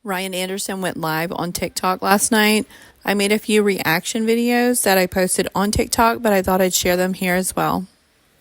Ryan Anderson went live on TikTok last night. I made a few reaction videos that I posted on TikTok, but I thought I'd share them here as well.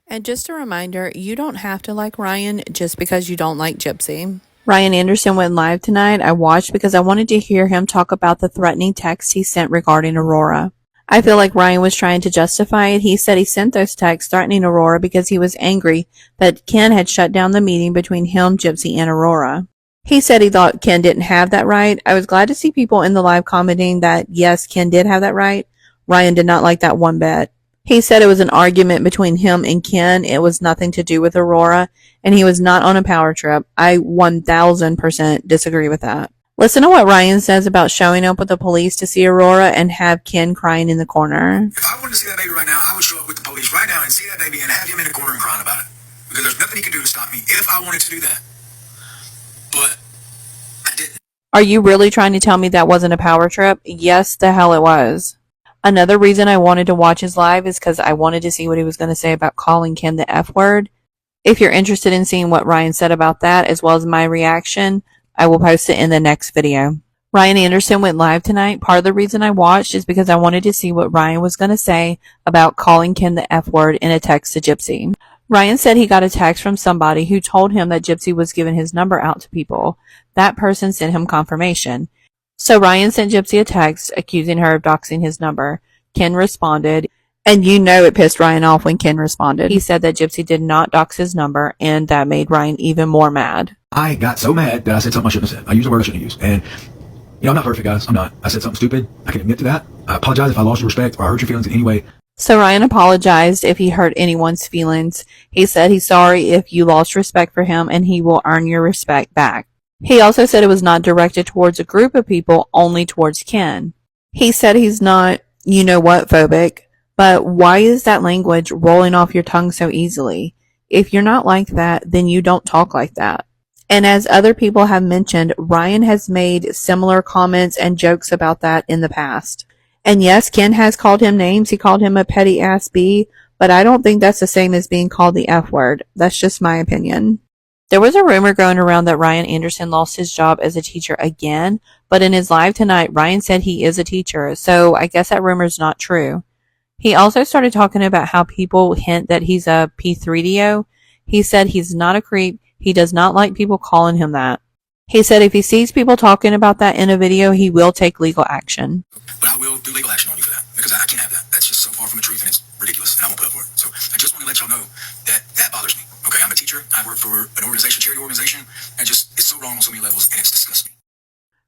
And just a reminder, you don't have to like Ryan just because you don't like Gypsy. Ryan Anderson went live tonight. I watched because I wanted to hear him talk about the threatening text he sent regarding Aurora. I feel like Ryan was trying to justify it. He said he sent those texts threatening Aurora because he was angry that Ken had shut down the meeting between him, Gypsy, and Aurora. He said he thought Ken didn't have that right. I was glad to see people in the live commenting that yes, Ken did have that right. Ryan did not like that one bit. He said it was an argument between him and Ken. It was nothing to do with Aurora, and he was not on a power trip. I 1000% disagree with that. Listen to what Ryan says about showing up with the police to see Aurora and have Ken crying in the corner. If I wanted to see that baby right now, I would show up with the police right now and see that baby and have him in the corner and crying about it. Because there's nothing he could do to stop me if I wanted to do that. But I didn't. Are you really trying to tell me that wasn't a power trip? Yes, the hell it was. Another reason I wanted to watch his live is because I wanted to see what he was going to say about calling Ken the F word. If you're interested in seeing what Ryan said about that, as well as my reaction, I will post it in the next video. Ryan Anderson went live tonight. Part of the reason I watched is because I wanted to see what Ryan was going to say about calling Ken the F word in a text to Gypsy. Ryan said he got a text from somebody who told him that Gypsy was giving his number out to people. That person sent him confirmation. So Ryan sent Gypsy a text accusing her of doxing his number. Ken responded, and you know it pissed Ryan off when Ken responded. He said that Gypsy did not dox his number, and that made Ryan even more mad. I got so mad that I said something I shouldn't have said. I used a word I shouldn't have used. And, I'm not perfect, guys. I'm not. I said something stupid. I can admit to that. I apologize if I lost your respect or I hurt your feelings in any way. So Ryan apologized if he hurt anyone's feelings. He said he's sorry if you lost respect for him, and he will earn your respect back. He also said it was not directed towards a group of people, only towards Ken. He said he's not, you know what, phobic, but why is that language rolling off your tongue so easily? If you're not like that, then you don't talk like that. And as other people have mentioned, Ryan has made similar comments and jokes about that in the past. And yes, Ken has called him names. He called him a petty ass B, but I don't think that's the same as being called the F word. That's just my opinion. There was a rumor going around that Ryan Anderson lost his job as a teacher again, but in his live tonight, Ryan said he is a teacher, so I guess that rumor's not true. He also started talking about how people hint that he's a P3DO. He said he's not a creep. He does not like people calling him that. He said if he sees people talking about that in a video, he will take legal action. But I will do legal action on you for that, because I can't have that. That's just so far from the truth, and it's ridiculous, and I won't put up for it. So I just want to let y'all know that that bothers me. Okay, I'm a teacher. I work for an organization, charity organization, and it's so wrong on so many levels, and it's disgusting.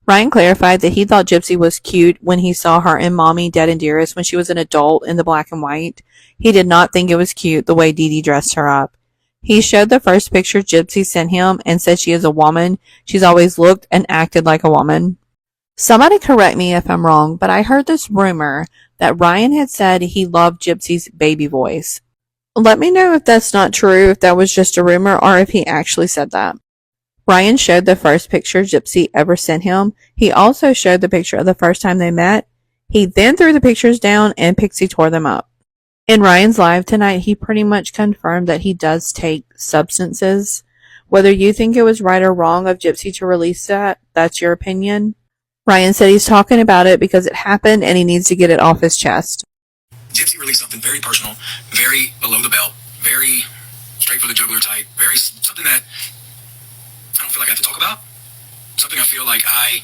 Ryan clarified that he thought Gypsy was cute when he saw her in Mommy, Dead and Dearest when she was an adult in the black and white. He did not think it was cute the way Dee Dee dressed her up. He showed the first picture Gypsy sent him and said she is a woman. She's always looked and acted like a woman. Somebody correct me if I'm wrong, but I heard this rumor that Ryan had said he loved Gypsy's baby voice. Let me know if that's not true, if that was just a rumor, or if he actually said that. Ryan showed the first picture Gypsy ever sent him. He also showed the picture of the first time they met. He then threw the pictures down and Pixie tore them up. In Ryan's live tonight, he pretty much confirmed that he does take substances. Whether you think it was right or wrong of Gypsy to release that, that's your opinion. Ryan said he's talking about it because it happened and he needs to get it off his chest. Gypsy released something very personal, very below the belt, very straight for the jugular type, very something that I don't feel like I have to talk about. Something I feel like I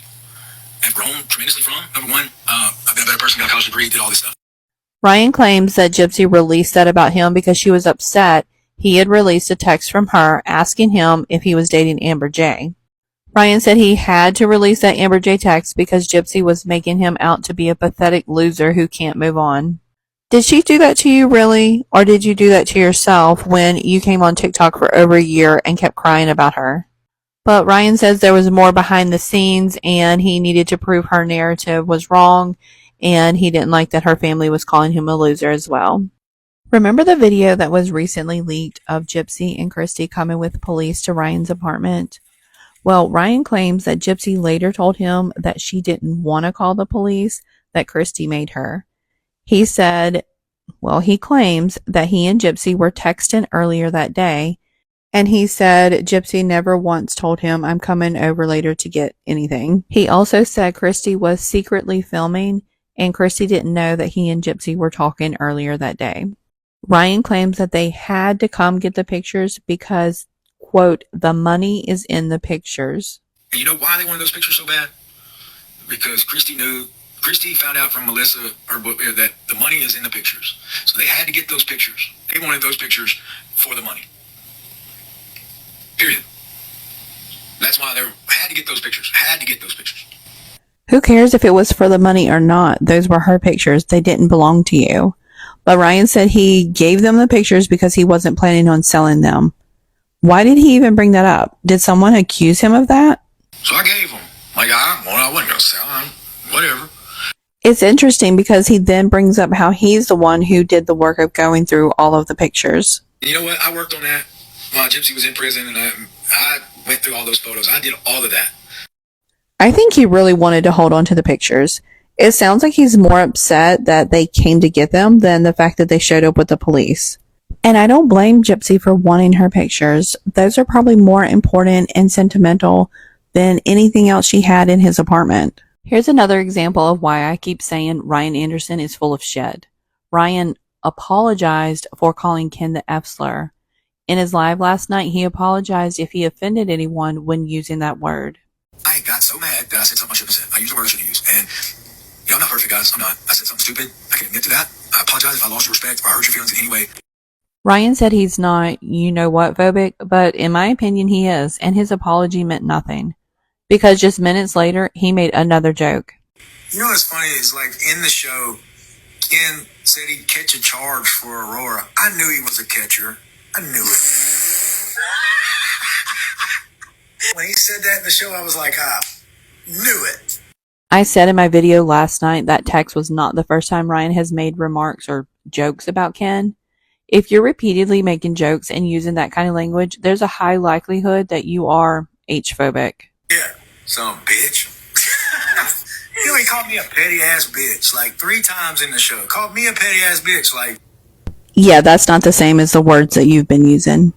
have grown tremendously from. Number one, I've been a better person, got a college degree, did all this stuff. Ryan claims that Gypsy released that about him because she was upset he had released a text from her asking him if he was dating Amber J. Ryan said he had to release that Amber J text because Gypsy was making him out to be a pathetic loser who can't move on. Did she do that to you, really? Or did you do that to yourself when you came on TikTok for over a year and kept crying about her? But Ryan says there was more behind the scenes and he needed to prove her narrative was wrong, and he didn't like that her family was calling him a loser as well. Remember the video that was recently leaked of Gypsy and Christy coming with police to Ryan's apartment? Well, Ryan claims that Gypsy later told him that she didn't want to call the police, that Christy made her. He said, he claims that he and Gypsy were texting earlier that day, And he said Gypsy never once told him, I'm coming over later to get anything. He also said Christy was secretly filming and Christy didn't know that he and Gypsy were talking earlier that day. Ryan claims that they had to come get the pictures because, quote, the money is in the pictures. And you know why they wanted those pictures so bad? Because Christy found out from Melissa, her book, that the money is in the pictures. So they had to get those pictures. They wanted those pictures for the money. Period. That's why they had to get those pictures. Had to get those pictures. Who cares if it was for the money or not? Those were her pictures. They didn't belong to you. But Ryan said he gave them the pictures because he wasn't planning on selling them. Why did he even bring that up? Did someone accuse him of that? So I gave them. Like, I wasn't going to sell them. Whatever. It's interesting because he then brings up how he's the one who did the work of going through all of the pictures. You know what? I worked on that while Gypsy was in prison, and I went through all those photos. I did all of that. I think he really wanted to hold on to the pictures. It sounds like he's more upset that they came to get them than the fact that they showed up with the police. And I don't blame Gypsy for wanting her pictures. Those are probably more important and sentimental than anything else she had in his apartment. Here's another example of why I keep saying Ryan Anderson is full of shit. Ryan apologized for calling Ken the F-slur. In his live last night, he apologized if he offended anyone when using that word. I got so mad that I said something I shouldn't have said. I used a word I shouldn't have used. And, I'm not perfect, guys. I'm not. I said something stupid. I can admit to that. I apologize if I lost your respect, if I hurt your feelings in any way. Ryan said he's not you-know-what phobic, but in my opinion he is, and his apology meant nothing. Because just minutes later, he made another joke. You know what's funny is, like, in the show, Ken said he'd catch a charge for Aurora. I knew he was a catcher. I knew it. When he said that in the show, I was like, knew it. I said in my video last night that text was not the first time Ryan has made remarks or jokes about Ken. If you're repeatedly making jokes and using that kind of language, there's a high likelihood that you are H-phobic. Yeah, some bitch. He called me a petty ass bitch like 3 times in the show. Called me a petty ass bitch like. Yeah, that's not the same as the words that you've been using.